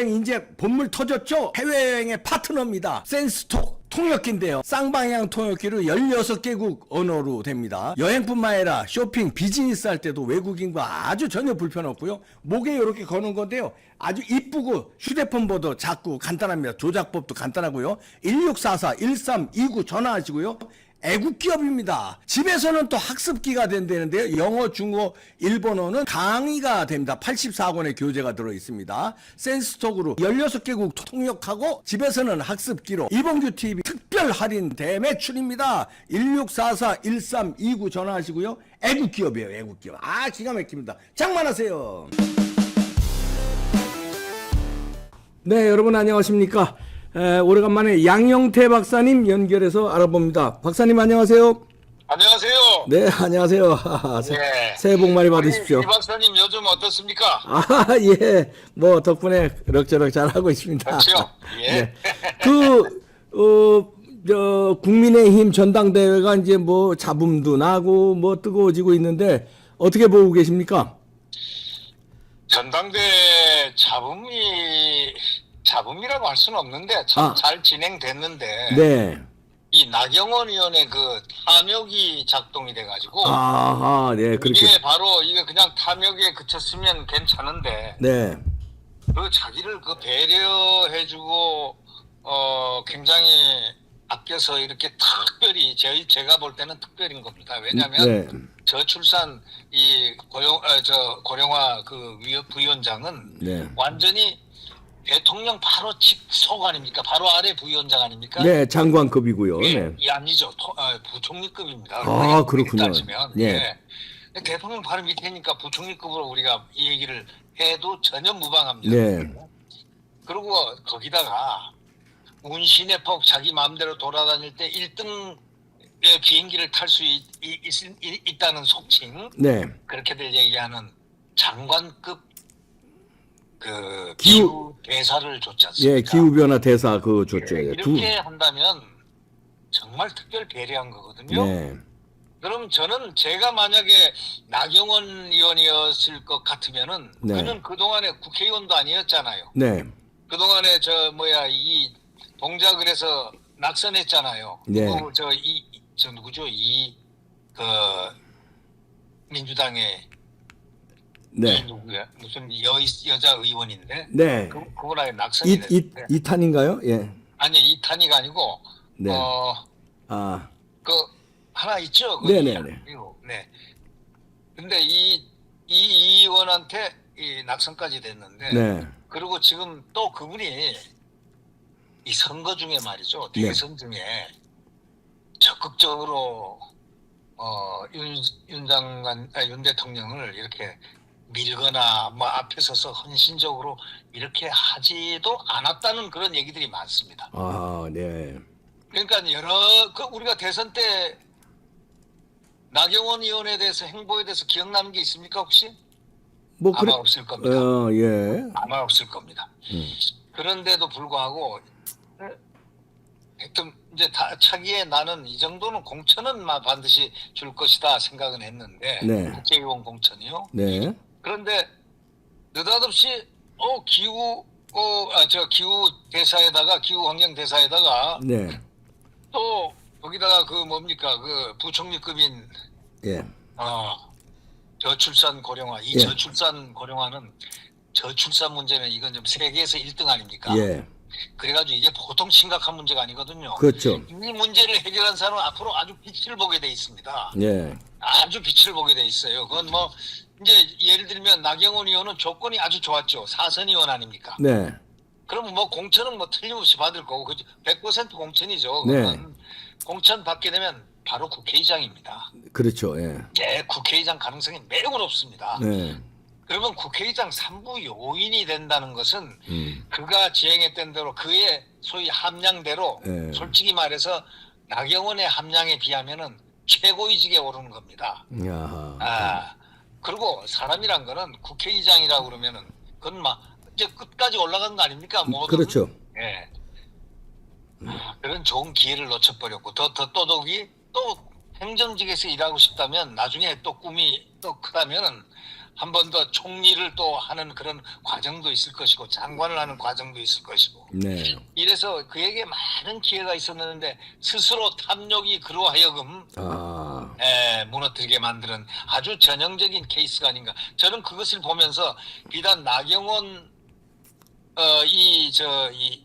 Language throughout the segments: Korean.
해외여행 이제 본물 터졌죠? 해외여행의 파트너입니다. 센스톡 통역기인데요. 쌍방향 통역기로 16개국 언어로 됩니다. 여행뿐만 아니라 쇼핑, 비즈니스 할 때도 외국인과 아주 전혀 불편 없고요. 목에 이렇게 거는 건데요. 아주 이쁘고 휴대폰보다 작고 간단합니다. 조작법도 간단하고요. 1644-1329 전화하시고요. 애국 기업입니다. 집에서는 또 학습기가 된다는데요. 영어, 중어, 일본어는 강의가 됩니다. 84권의 교재가 들어있습니다. 센스톡으로 16개국 통역하고 집에서는 학습기로 이봉규 TV 특별 할인 대매출입니다. 1644-1329 전화하시고요. 애국 기업이에요. 애국 기업. 아, 기가 막힙니다. 장만하세요. 네, 여러분 안녕하십니까? 오래간만에 양영태 박사님 연결해서 알아봅니다. 박사님 안녕하세요. 안녕하세요. 네, 안녕하세요. 네. 새해 복 많이 받으십시오. 이 박사님 요즘 어떻습니까? 아, 예. 뭐 덕분에 그럭저럭 잘하고 있습니다. 그렇죠. 예. 네. 국민의힘 전당대회가 이제 뭐 잡음도 나고 뭐 뜨거워지고 있는데 어떻게 보고 계십니까? 전당대 잡음이라고 할 수는 없는데 참 잘 진행됐는데 네. 이 나경원 의원의 그 탐욕이 작동이 돼가지고 네, 그렇게. 이게 바로 이게 그냥 탐욕에 그쳤으면 괜찮은데 네. 그 자기를 그 배려해주고 굉장히 아껴서 이렇게 특별히 제가 볼 때는 특별인 겁니다. 왜냐하면 네. 저출산 이 고령화 그 부위원장은 네. 완전히 대통령 바로 직속 아닙니까? 바로 아래 부위원장 아닙니까? 네, 장관급이고요. 네. 아니죠. 부총리급입니다. 아, 그렇군요. 따지면. 네. 예. 대통령 바로 밑에니까 부총리급으로 우리가 이 얘기를 해도 전혀 무방합니다. 네. 그리고 거기다가 운신의 폭 자기 마음대로 돌아다닐 때 1등 비행기를 탈 수 있다는 속칭, 네. 그렇게들 얘기하는 장관급 그 기후 기후 대사를 줬지 않습니까? 예, 기후변화 대사 그거 줬죠. 예, 이렇게 한다면 정말 특별 배려한 거거든요. 네. 그럼 저는 제가 만약에 나경원 의원이었을 것 같으면은 네. 그는 그동안에 국회의원도 아니었잖아요. 네. 그동안에 이 동작을 해서 낙선했잖아요. 네. 저 누구죠? 그 민주당의 네. 이 누구야? 무슨 여자 의원인데 네. 그분 아예 낙선이 됐는데 이탄인가요? 예. 아니 이탄이가 아니고 네. 그 하나 있죠. 네네네. 네. 근데 이 의원한테 이 낙선까지 됐는데 네. 그리고 지금 또 그분이 이 선거 중에 말이죠. 네. 대선 중에 적극적으로 윤 대통령을 이렇게 밀거나 뭐 앞에 서서 헌신적으로 이렇게 하지도 않았다는 그런 얘기들이 많습니다. 아, 네. 그러니까 우리가 대선 때 나경원 의원에 대해서 행보에 대해서 기억나는 게 있습니까 혹시? 뭐 아마 없을 겁니다. 예. 아마 없을 겁니다. 그런데도 불구하고 하여튼 이제 차기에 나는 이 정도는 공천은 반드시 줄 것이다 생각은 했는데 네. 국회의원 공천이요. 네. 그런데 느닷없이 기후 대사에다가 기후 환경 대사에다가 네. 또 거기다가 그 부총리급인 예. 저출산 고령화 예. 저출산 고령화는 저출산 문제는 이건 좀 세계에서 1등 아닙니까? 예. 그래가지고 이게 보통 심각한 문제가 아니거든요. 그렇죠. 이 문제를 해결한 사람은 앞으로 아주 빛을 보게 돼 있습니다. 예. 아주 빛을 보게 돼 있어요. 그건 뭐 이제 예를 들면 나경원 의원은 조건이 아주 좋았죠. 사선 의원 아닙니까? 네. 그러면 뭐 공천은 뭐 틀림없이 받을 거고 100% 공천이죠. 네. 그러면 공천 받게 되면 바로 국회의장입니다. 그렇죠. 예. 네, 국회의장 가능성이 매우 높습니다. 네. 그러면 국회의장 3부 요인이 된다는 것은 그가 지행했던 대로 그의 소위 함량대로 네. 솔직히 말해서 나경원의 함량에 비하면은 최고위직에 오르는 겁니다. 야하. 그리고 사람이란 거는 국회의장이라고 그러면은 그건 막 이제 끝까지 올라간 거 아닙니까? 그렇죠. 예. 그런 좋은 기회를 놓쳐버렸고 더더욱이 또 행정직에서 일하고 싶다면 나중에 또 꿈이 또 크다면은 한 번 더 총리를 또 하는 그런 과정도 있을 것이고 장관을 하는 과정도 있을 것이고 네. 이래서 그에게 많은 기회가 있었는데 스스로 탐욕이 그로 하여금 아, 무너뜨리게 만드는 아주 전형적인 케이스가 아닌가. 저는 그것을 보면서 비단 나경원 이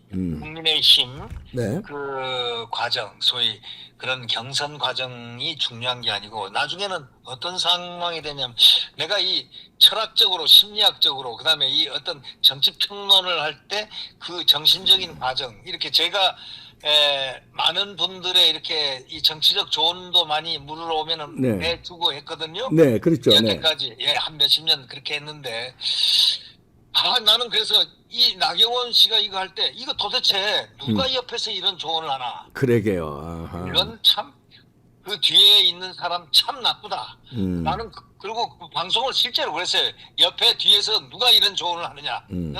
국민의힘 네. 그 과정, 소위 그런 경선 과정이 중요한 게 아니고 나중에는 어떤 상황이 되냐면 내가 이 철학적으로 심리학적으로 그다음에 이 어떤 정치 평론을 할 때 그 정신적인 과정 이렇게 제가 많은 분들의 이렇게 이 정치적 조언도 많이 물으러 오면은 네. 해주고 했거든요. 네, 그렇죠. 네. 여태까지 한 몇십 년 그렇게 했는데 나는 그래서 이 나경원 씨가 이거 할 때 이거 도대체 누가 옆에서 이런 조언을 하나? 그러게요. 아하. 이건 참 그 뒤에 있는 사람 참 나쁘다. 나는 그리고 그 방송을 실제로 그랬어요. 옆에 뒤에서 누가 이런 조언을 하느냐? 응?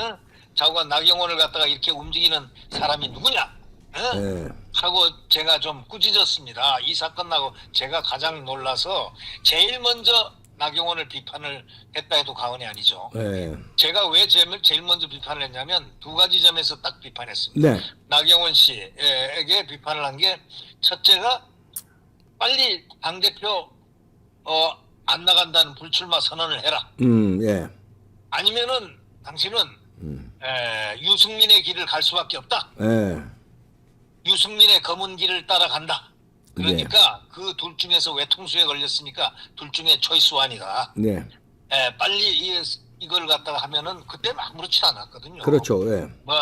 자고가 나경원을 갖다가 이렇게 움직이는 사람이 누구냐? 응? 네. 하고 제가 좀 꾸짖었습니다. 이 사건 나고 제가 가장 놀라서 제일 먼저 나경원을 비판을 했다 해도 과언이 아니죠. 네. 제가 왜 제일 먼저 비판을 했냐면 두 가지 점에서 딱 비판했습니다. 네. 나경원 씨에게 비판을 한 게 첫째가 빨리 당대표 안 나간다는 불출마 선언을 해라. 예. 아니면은 당신은 유승민의 길을 갈 수밖에 없다. 예. 유승민의 검은 길을 따라간다. 그러니까 그 둘 중에서 외통수에 걸렸으니까 둘 중에 초이스 원이다. 네. 빨리 이걸 갖다가 하면은 그때 아무렇지 않았거든요. 그렇죠. 예. 뭐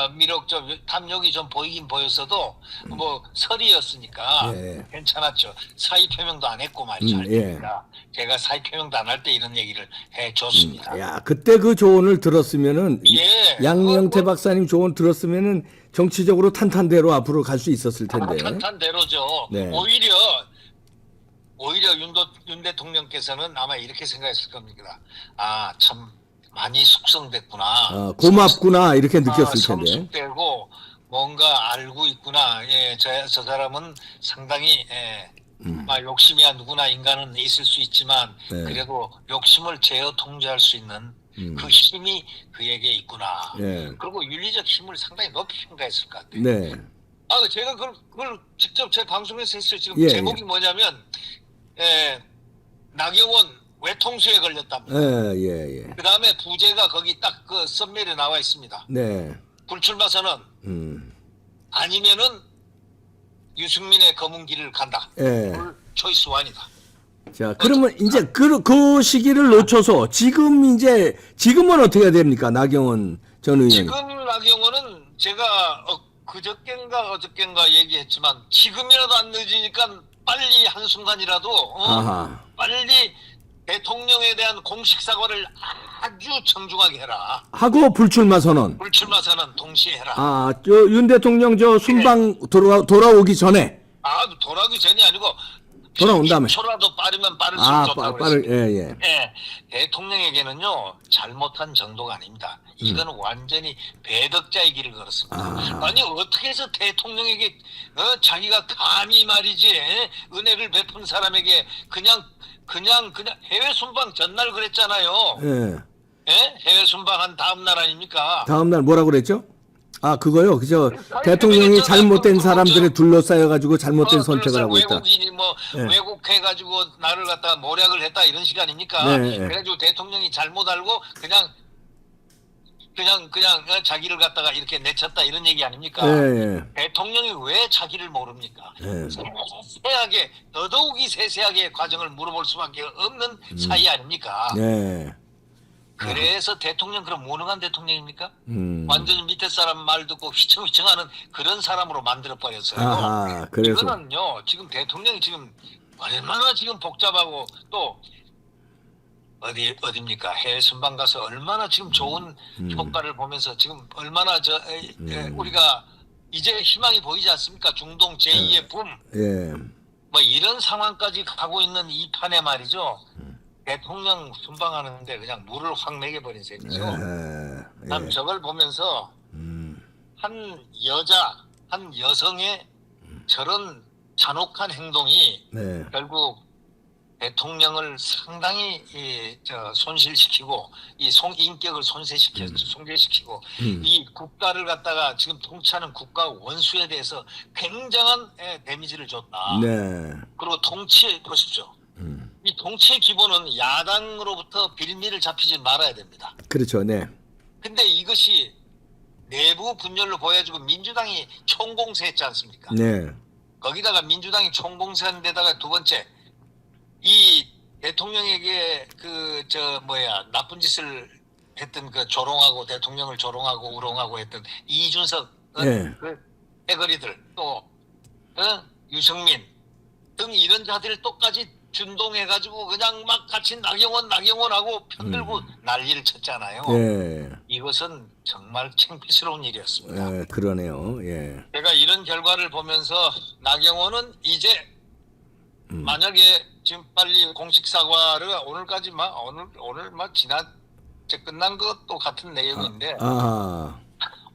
탐욕이 좀 보이긴 보였어도 뭐 설이었으니까 예. 괜찮았죠. 사의 표명도 안 했고 말이죠. 그러니까 제가 사의 표명도 안 할 때 이런 얘기를 해줬습니다. 야, 그때 그 조언을 들었으면은 예. 양명태 박사님 조언 들었으면은 정치적으로 탄탄대로 앞으로 갈 수 있었을 텐데. 탄탄대로죠. 네. 오히려 윤 대통령께서는 아마 이렇게 생각했을 겁니다. 아, 참 많이 숙성됐구나. 고맙구나 이렇게 느꼈을 텐데. 성숙되고 뭔가 알고 있구나. 예, 저 사람은 상당히 욕심이야 누구나 인간은 있을 수 있지만 네. 그래도 욕심을 제어 통제할 수 있는 그 힘이 그에게 있구나. 네. 그리고 윤리적 힘을 상당히 높이 평가했을 것 같아요. 네. 제가 그걸 직접 제 방송에서 했어요. 지금 예, 제목이 뭐냐면 나경원 외통수에 걸렸답니다. 예. 그 다음에 부제가 거기 딱 그 썸멜에 나와 있습니다. 네. 불출마 선언 아니면은 유승민의 검은 길을 간다. 예. 초이스 원이다. 자, 그러면 이제 그 시기를 놓쳐서 지금은 어떻게 해야 됩니까? 나경원 전 의원. 지금 나경원은 제가 어저께인가 얘기했지만 지금이라도 안 늦으니까 빨리 한순간이라도 아하. 빨리 대통령에 대한 공식 사과를 아주 정중하게 해라. 하고 불출마 선언. 불출마 선언 동시에 해라. 윤 대통령 순방 돌아오기 전에. 돌아오기 전이 아니고 돌아온 다음에. 10초라도 빠르면 빠를수록 좋다고 그랬습니다. 예. 대통령에게는요 잘못한 정도가 아닙니다. 이건 완전히 배덕자의 길을 걸었습니다. 아니 어떻게 해서 대통령에게 자기가 감히 말이지 은혜를 베푼 사람에게 그냥 해외 순방 전날 그랬잖아요. 예. 해외 순방한 다음 날 아닙니까? 다음 날 뭐라고 그랬죠? 그거요. 그죠. 대통령이 잘못된 사람들에 둘러싸여 가지고 잘못된 선택을 하고 있다. 외국인이 왜곡해 가지고 나를 갖다가 모략을 했다 이런 식 아닙니까? 네. 그래가지고 대통령이 잘못 알고 그냥 자기를 갖다가 이렇게 내쳤다 이런 얘기 아닙니까? 예. 대통령이 왜 자기를 모릅니까? 세세하게 더더욱이 세세하게 과정을 물어볼 수밖에 없는 사이 아닙니까? 네. 그래서 대통령 그럼 무능한 대통령입니까? 완전히 밑에 사람 말 듣고 휘청휘청하는 그런 사람으로 만들어 버렸어요. 그래서 이거는요 지금 대통령이 지금 얼마나 지금 복잡하고 또 어디입니까? 해외 순방 가서 얼마나 지금 좋은 효과를 보면서 지금 얼마나 우리가 이제 희망이 보이지 않습니까? 중동 제2의 붐. 예. 뭐 이런 상황까지 가고 있는 이 판에 말이죠. 대통령 순방하는데 그냥 물을 확 먹여버린 셈이죠. 참 저걸 보면서 한 여성의 저런 잔혹한 행동이 결국 대통령을 상당히 손실시키고 이 인격을 손괴시키고 이 국가를 갖다가 지금 통치하는 국가 원수에 대해서 굉장한 데미지를 줬다. 네. 그리고 통치 보십시오. 이 통치의 기본은 야당으로부터 빌미를 잡히지 말아야 됩니다. 그렇죠. 네. 근데 이것이 내부 분열로 보여지고 민주당이 총공세했지 않습니까? 네. 거기다가 민주당이 총공세한 데다가 두 번째 이 대통령에게 나쁜 짓을 했던 그 조롱하고 대통령을 조롱하고 우롱하고 했던 이준석 네. 그 해거리들 또 유승민 등 이런 자들을 똑같이 준동해가지고 그냥 막 같이 나경원하고 편들고 난리를 쳤잖아요. 네. 이것은 정말 창피스러운 일이었습니다. 네. 그러네요. 예. 제가 이런 결과를 보면서 나경원은 이제 만약에 지금 빨리 공식 사과를 오늘까지 오늘 끝난 것도 같은 내용인데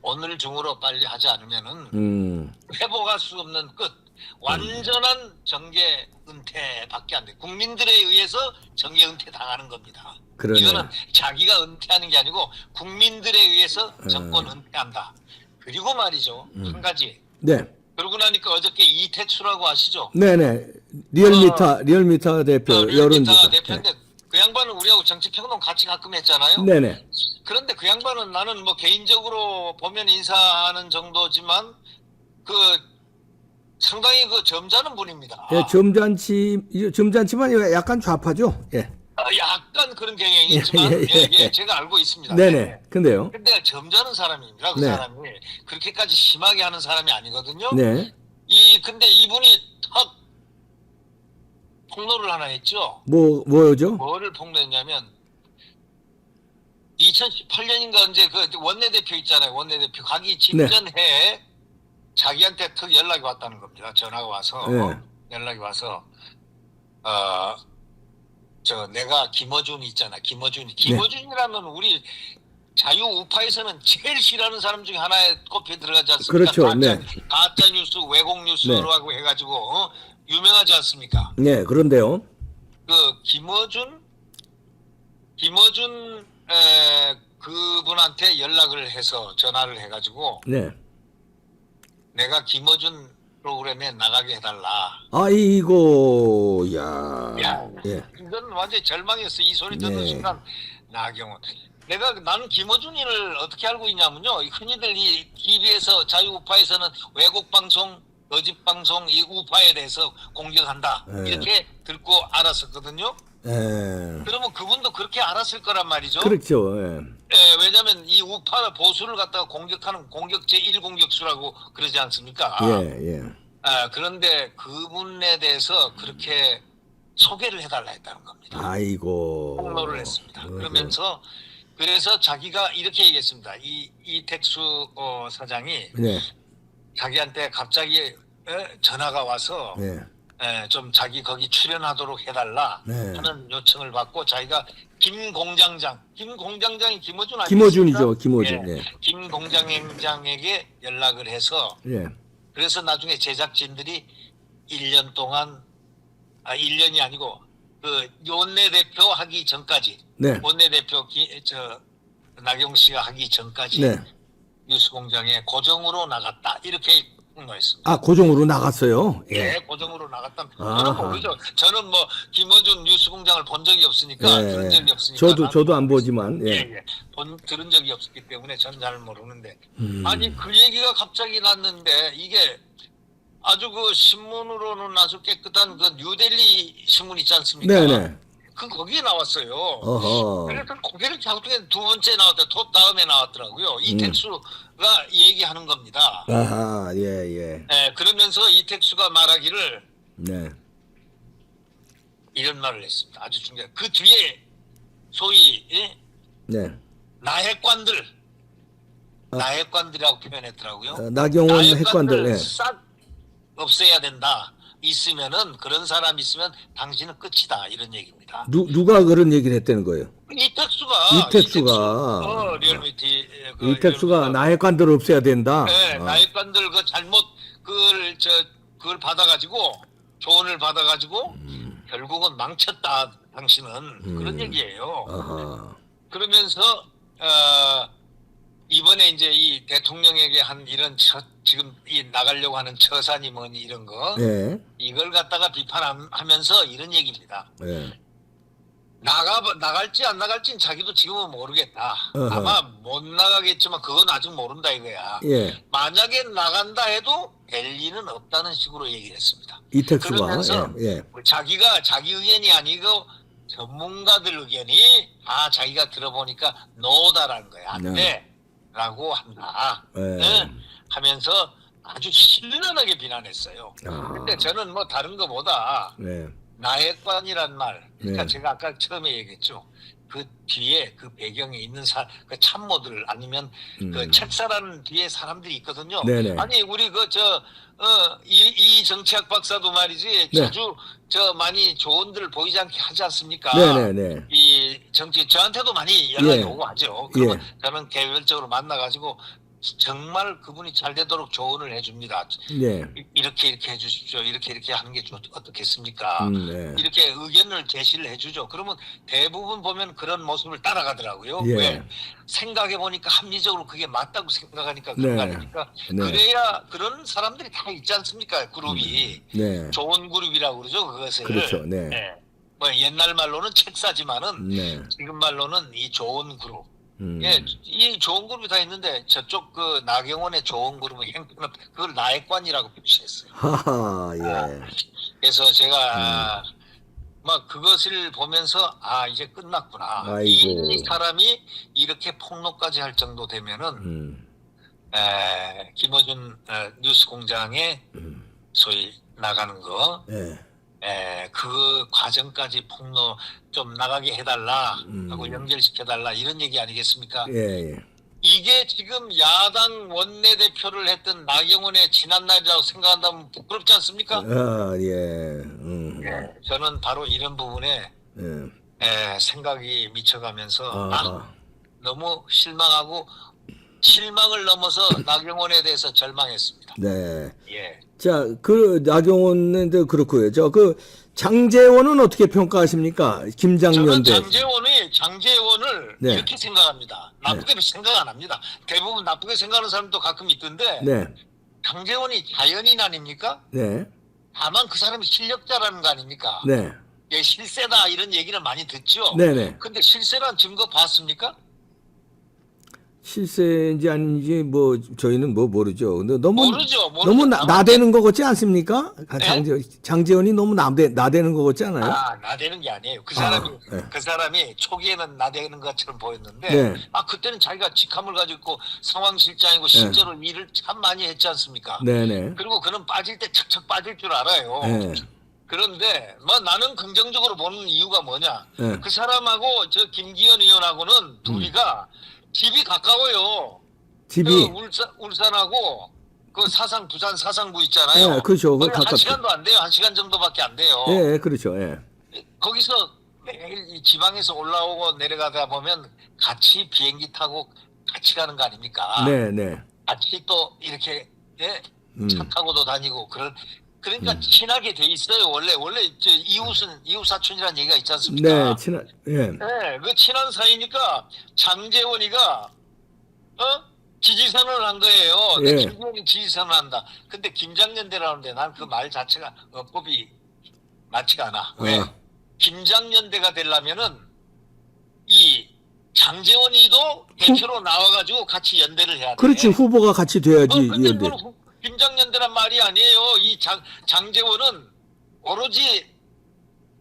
오늘 중으로 빨리 하지 않으면은 회복할 수 없는 끝 완전한 정계 은퇴밖에 안 돼. 국민들에 의해서 정계 은퇴 당하는 겁니다. 그러네. 이거는 자기가 은퇴하는 게 아니고 국민들에 의해서 정권 은퇴한다. 그리고 말이죠. 한 가지. 네. 그러고 나니까 어저께 이택수라고 아시죠? 네네. 리얼미터 대표, 리얼미터 여론조사. 대표인데 그 양반은 우리하고 정치평론 같이 가끔 했잖아요. 네네. 그런데 그 양반은 나는 뭐 개인적으로 보면 인사하는 정도지만 상당히 점잖은 분입니다. 예, 점잖지만 약간 좌파죠. 예. 약간 그런 경향이 있지만 제가 알고 있습니다. 네네. 근데요. 근데 점잖은 사람입니다. 그 네. 사람이 그렇게까지 심하게 하는 사람이 아니거든요. 네. 근데 이분이 턱 폭로를 하나 했죠. 뭐죠? 뭐를 폭로했냐면 2018년인가 언제 그 원내대표 있잖아요. 원내대표 가기 직전에 자기한테 턱 연락이 왔다는 겁니다. 전화가 와서 연락이 와서 내가 김어준이 있잖아. 김어준이라면 우리 자유 우파에서는 제일 싫어하는 사람 중에 하나에 꼽혀 들어가지 않습니까? 그렇죠. 가짜 뉴스, 왜곡 뉴스라고 해가지고 유명하지 않습니까? 네, 그런데요. 김어준 그분한테 연락을 해서 전화를 해가지고 내가 김어준 프로그램에 나가게 해달라. 아이고, 야. 예. 이건 완전히 절망이었어. 이 소리 듣는 순간 나경원. 나는 김어준이를 어떻게 알고 있냐면요. 흔히들 이 TV에서 자유우파에서는 왜곡 방송, 거짓 방송, 이 우파에 대해서 공격한다. 이렇게 듣고 알았었거든요. 그러면 그분도 그렇게 알았을 거란 말이죠. 그렇죠. 왜냐하면 이 우파 보수를 갖다가 공격하는 제1 공격수라고 그러지 않습니까? 그런데 그분에 대해서 그렇게 소개를 해달라 했다는 겁니다. 아이고. 폭로를 했습니다. 그래서 자기가 이렇게 얘기했습니다. 이택수 사장이 자기한테 갑자기 전화가 와서 좀 자기 거기 출연하도록 해달라 하는 요청을 받고 자기가 김 공장장이 김어준 아닙니까? 김어준이죠. 김어준. 김 공장장에게 연락을 해서 그래서 나중에 제작진들이 1년 동안 1년이 아니고 원내대표 하기 전까지 원내대표 나경 씨가 하기 전까지 뉴스공장에 고정으로 나갔다 이렇게 폭로했습니다. 고정으로 나갔어요. 고정으로 나갔다. 저는 모르죠. 저는 김어준 뉴스공장을 본 적이 없으니까 들은 적이 없으니까. 저도 안 보지만. 들은 적이 없기 때문에 저는 잘 모르는데. 아니 그 얘기가 갑자기 났는데 이게 아주 신문으로는 아주 깨끗한 뉴델리 신문 있지 않습니까? 거기에 나왔어요. 그래서 고개를 갸우뚱해 두 번째 나왔다. 또 다음에 나왔더라고요. 이택수가 얘기하는 겁니다. 그러면서 이택수가 말하기를 이런 말을 했습니다. 아주 중요한. 그 뒤에 소위 나핵관들이라고 표현했더라고요. 나경원 핵관들. 싹 없애야 된다. 있으면은 그런 사람 있으면 당신은 끝이다 이런 얘기입니다. 누가 그런 얘기를 했다는 거예요? 이택수가 이택수가 나핵관들 없애야 된다. 나핵관들 잘못 그걸 받아가지고 조언을 받아가지고 결국은 망쳤다 당신은 그런 얘기예요. 아하. 그러면서 이번에 이제 이 대통령에게 한 이런 지금 이 나가려고 하는 처사니 뭐니 이런 거 예. 이걸 갖다가 비판하면서 이런 얘기입니다. 예. 나갈지 안 나갈지는 자기도 지금은 모르겠다. 어허. 아마 못 나가겠지만 그건 아직 모른다 이거야. 예. 만약에 나간다 해도 될 리는 없다는 식으로 얘기를 했습니다. 이택수가 그러면서 예. 자기가 자기 의견이 아니고 전문가들 의견이 자기가 들어보니까 노다라는 거야. 안 돼. 라고 한다. 예. 네? 하면서 아주 신랄하게 비난했어요. 아. 근데 저는 뭐 다른 거보다 예. 나액관이란 말, 그러니까 네. 제가 아까 처음에 얘기했죠. 그 뒤에 그 배경에 있는 그 참모들 아니면 그 책사라는 뒤에 사람들이 있거든요. 네네. 아니 우리 이 정치학 박사도 말이지 네. 자주 많이 조언들을 보이지 않게 하지 않습니까? 네네네. 이 정치 저한테도 많이 연락이 예. 오고 하죠. 그러면 예. 저는 개별적으로 만나가지고 정말 그분이 잘 되도록 조언을 해줍니다. 예. 이렇게 해주십시오. 이렇게 하는 게 어떻겠습니까? 네. 이렇게 의견을 제시를 해주죠. 그러면 대부분 보면 그런 모습을 따라가더라고요. 예. 왜? 생각해보니까 합리적으로 그게 맞다고 생각하니까 그런 거 네. 아닙니까? 네. 그래야 그런 사람들이 다 있지 않습니까? 그룹이. 네. 좋은 그룹이라고 그러죠. 그것을. 그렇죠. 네. 네. 뭐 옛날 말로는 책사지만은 네. 지금 말로는 이 좋은 그룹. 음. 예, 이 좋은 그룹이 다 있는데 저쪽 그 나경원의 좋은 그룹은 행편은 그걸 나액관이라고 표시했어요. 하하. 예. 그래서 제가 막 그것을 보면서 이제 끝났구나. 아이고. 이 사람이 이렇게 폭로까지 할 정도 되면은 김어준 뉴스공장에 소위 나가는 거. 예. 그 과정까지 폭로 좀 나가게 해달라 하고 연결시켜달라 이런 얘기 아니겠습니까? 예. 이게 지금 야당 원내대표를 했던 나경원의 지난날이라고 생각한다면 부끄럽지 않습니까? 예. 저는 바로 이런 부분에 생각이 미쳐가면서 아하. 너무 실망하고 실망을 넘어서 나경원에 대해서 절망했습니다. 네. 예. 자, 그 나경원도 그렇고요. 장제원은 어떻게 평가하십니까? 저는 김장년대. 장제원을 네. 이렇게 생각합니다. 나쁘게 생각 안 합니다. 대부분 나쁘게 생각하는 사람도 가끔 있던데 네. 장제원이 자연인 아닙니까? 네. 다만 그 사람이 실력자라는 거 아닙니까? 네. 예, 실세다 이런 얘기를 많이 듣죠. 네네. 근데 실세란 증거 봤습니까? 실세인지 아닌지 저희는 모르죠. 근데 모르죠. 너무 나대는 거 같지 않습니까? 네? 장제원이 너무 나대는 거 같지 않아요? 나대는 게 아니에요. 네. 그 사람이 초기에는 나대는 것처럼 보였는데 네. 그때는 자기가 직함을 가지고 상황실장이고 실제로 일을 참 많이 했지 않습니까? 네네. 그리고 그는 빠질 때 척척 빠질 줄 알아요. 네. 그런데 나는 긍정적으로 보는 이유가 뭐냐? 네. 그 사람하고 저 김기현 의원하고는 둘이가 집이 가까워요. 집이. 울산하고 그 부산 사상구 있잖아요. 네, 그렇죠. 거의 한 가깝죠. 시간도 안 돼요. 1시간 정도밖에 안 돼요. 예, 그렇죠. 예. 거기서 매일 이 지방에서 올라오고 내려가다 보면 같이 비행기 타고 같이 가는 거 아닙니까? 네. 같이 또 이렇게 차 타고도 다니고 그러니까 친하게 돼 있어요. 원래 저 이웃 사촌이라는 얘기가 있지 않습니까? 예. 네, 그 친한 사이니까 장제원이가 지지선언을 한 거예요. 예. 김기현이 지지선언을 한다. 근데 김장연대라는데 난 그 말 자체가 어법이 맞지가 않아. 왜? 김장연대가 되려면은 이 장제원이도 대표로 나와가지고 같이 연대를 해야 돼. 그렇지. 후보가 같이 돼야지. 근데 연대. 그건 김장연대란 말이 아니에요. 이 장제원은 오로지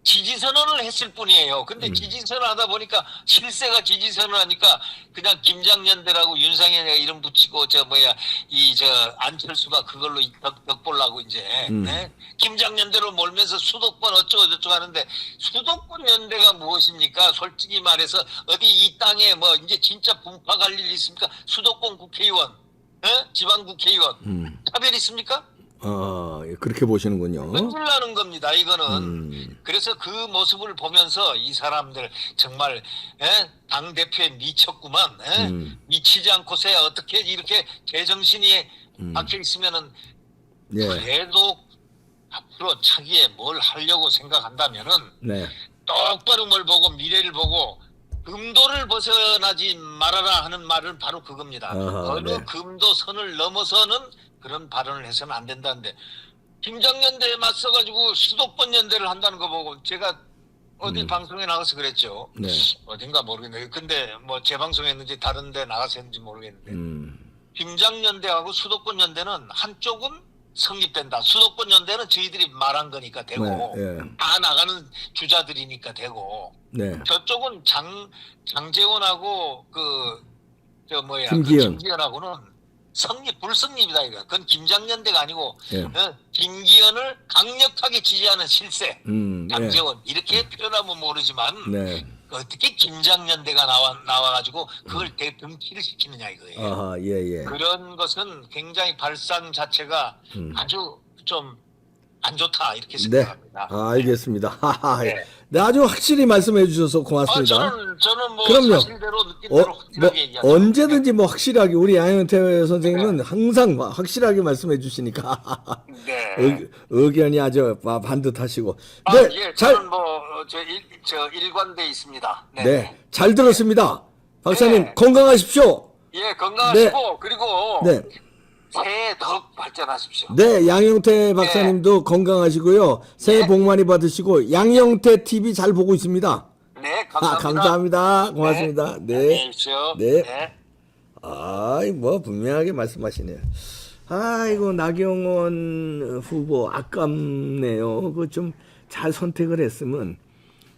지지선언을 했을 뿐이에요. 근데 지지선언 하다 보니까 실세가 지지선언 하니까 그냥 김장연대라고 윤상현이가 이름 붙이고 안철수가 그걸로 덕보려고 이제 김장연대로 몰면서 수도권 어쩌고 저쩌고 하는데 수도권 연대가 무엇입니까? 솔직히 말해서 어디 이 땅에 이제 진짜 분파 갈 일 있습니까? 수도권 국회의원, 지방 국회의원 차별 있습니까? 그렇게 보시는군요. 흔들나는 겁니다. 이거는. 그래서 그 모습을 보면서 이 사람들 정말 당 대표에 미쳤구만. 미치지 않고서야 어떻게 이렇게 제정신이 박혀 있으면은 예. 그래도 앞으로 차기에 뭘 하려고 생각한다면은 네. 똑바로 뭘 보고 미래를 보고 금도를 벗어나지 말아라 하는 말은 바로 그겁니다. 아하, 어느 네. 금도 선을 넘어서는 그런 발언을 해서는 안 된다는데 김장연대에 맞서가지고 수도권 연대를 한다는 거 보고 제가 어디 방송에 나가서 그랬죠. 네. 어딘가 모르겠네요. 근데 뭐 재방송했는지 다른 데 나가서 했는지 모르겠는데 음. 김장연대하고 수도권 연대는 한쪽은 성립된다. 수도권 연대는 저희들이 말한 거니까 되고 네. 예. 다 나가는 주자들이니까 되고 네. 저쪽은 장재원하고 김기현. 김기현하고는 성립 불성립이다 이거. 그건 김장연대가 아니고 예. 김기현을 강력하게 지지하는 실세. 예. 장재원 이렇게 표현하면 모르지만 네. 어떻게 김장연대가 나와가지고 그걸 대등키를 시키느냐 이거예요. 아하, 예, 예. 그런 것은 굉장히 발상 자체가 아주 좀 안 좋다 이렇게 네. 생각합니다. 알겠습니다. 하하. 네. 네, 아주 확실히 말씀해 주셔서 고맙습니다. 저는 뭐 그럼요. 사실대로 느낀 대로 뭐 확실하게 얘기하죠. 언제든지 뭐 확실하게 우리 양현태 선생님은 항상 확실하게 말씀해 주시니까 네. 의견이 아주 반듯하시고. 아, 네, 예, 잘, 저는 저 일관돼 있습니다. 네. 네, 잘 들었습니다. 박사님 네. 건강하십시오. 예, 건강하시고 네. 그리고 네, 새해 더욱 발전하십시오. 네, 양영태 박사님도 건강하시고요. 새해 네. 복 많이 받으시고 양영태 TV 잘 보고 있습니다. 네, 감사합니다. 감사합니다. 고맙습니다. 네. 안녕히 계십시오. 네. 네. 아이 뭐 분명하게 말씀하시네요. 아이고 나경원 후보 아깝네요. 그 좀 잘 선택을 했으면.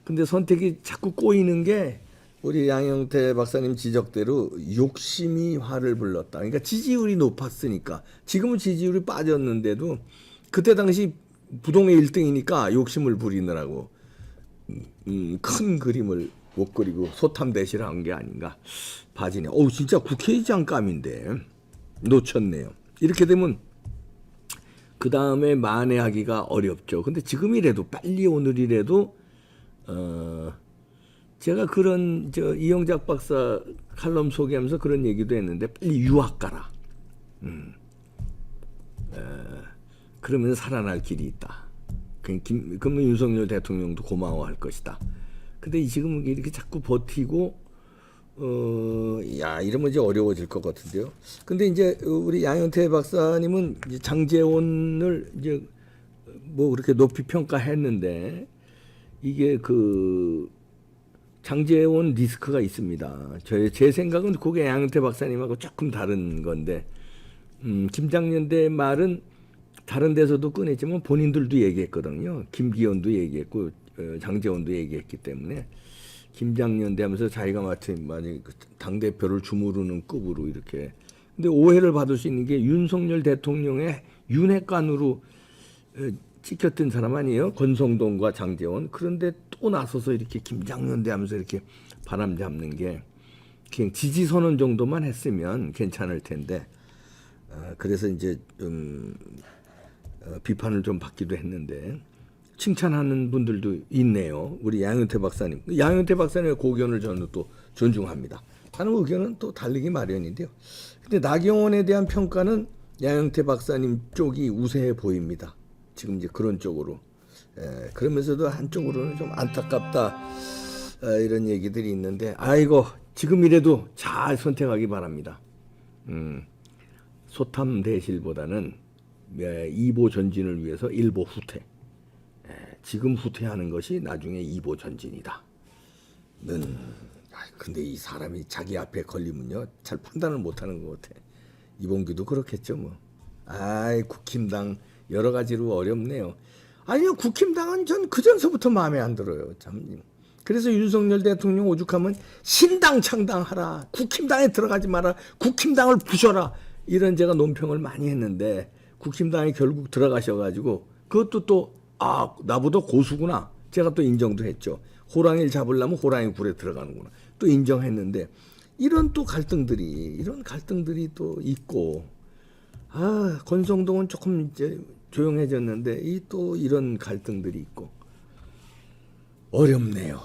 근데 선택이 자꾸 꼬이는 게 우리 양영태 박사님 지적대로 욕심이 화를 불렀다. 그러니까 지지율이 높았으니까 지금은 지지율이 빠졌는데도 그때 당시 부동의 1등이니까 욕심을 부리느라고 큰 그림을 못 그리고 소탐대실 한 게 아닌가 봐지네. 어우 진짜 국회의장감인데 놓쳤네요. 이렇게 되면 그 다음에 만회하기가 어렵죠. 근데 지금이라도 빨리 오늘이라도 제가 그런 이영작 박사 칼럼 소개하면서 그런 얘기도 했는데 빨리 유학 가라. 그러면 살아날 길이 있다. 그러면 윤석열 대통령도 고마워할 것이다. 근데 지금 이렇게 자꾸 버티고 이러면 이제 어려워질 것 같은데요. 근데 이제 우리 양현태 박사님은 이제 장제원을 이제 뭐 그렇게 높이 평가했는데 이게 장제원 리스크가 있습니다. 제 생각은 그게 양현태 박사님하고 조금 다른 건데, 김장연대 말은 다른 데서도 꺼냈지만 본인들도 얘기했거든요. 김기현도 얘기했고, 장제원도 얘기했기 때문에, 김장연대 하면서 자기가 만약 당대표를 주무르는 급으로 이렇게. 근데 오해를 받을 수 있는 게 윤석열 대통령의 윤핵관으로 찍혔던 사람 아니에요? 권성동과 장제원. 그런데 또 나서서 이렇게 김장연대 하면서 이렇게 바람 잡는 게 그냥 지지선언 정도만 했으면 괜찮을 텐데, 그래서 이제 비판을 좀 받기도 했는데, 칭찬하는 분들도 있네요. 우리 양현태 박사님. 양현태 박사님의 고견을 저는 또 존중합니다. 다른 의견은 또 달리기 마련인데요. 근데 나경원에 대한 평가는 양현태 박사님 쪽이 우세해 보입니다. 지금 이제 그런 쪽으로. 그러면서도 한쪽으로는 좀 안타깝다. 이런 얘기들이 있는데, 아이고, 지금이라도 잘 선택하기 바랍니다. 소탐대실보다는 2보 전진을 위해서 1보 후퇴. 지금 후퇴하는 것이 나중에 2보 전진이다. 근데 이 사람이 자기 앞에 걸리면요 잘 판단을 못하는 것 같아. 이봉규도 그렇겠죠 뭐. 국힘당 여러 가지로 어렵네요. 아니요, 국힘당은 전 그전서부터 마음에 안 들어요. 참. 그래서 윤석열 대통령 오죽하면 신당 창당하라, 국힘당에 들어가지 마라, 국힘당을 부셔라, 이런 제가 논평을 많이 했는데 국힘당에 결국 들어가셔가지고 그것도 또 나보다 고수구나, 제가 또 인정도 했죠. 호랑이를 잡으려면 호랑이 굴에 들어가는구나 또 인정했는데, 이런 갈등들이 또 있고, 권성동은 조금 이제 조용해졌는데 또 이런 갈등들이 있고 어렵네요.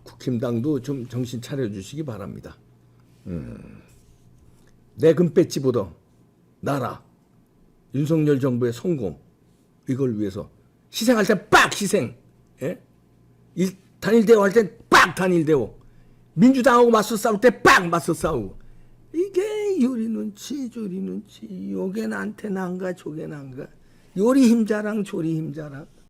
국힘당도 좀 정신 차려주시기 바랍니다. 내 금배지보다 나라 윤석열 정부의 성공, 이걸 위해서. 희생할 때 빡 희생. 예? 단일 대우할 때 빡 단일 대우. 민주당하고 맞서 싸울 때 빡 맞서 싸우고. 이게 요리 눈치 조리 눈치. 요게 나한테 난가 저게 난가. 요리 힘자랑 조리 힘자랑.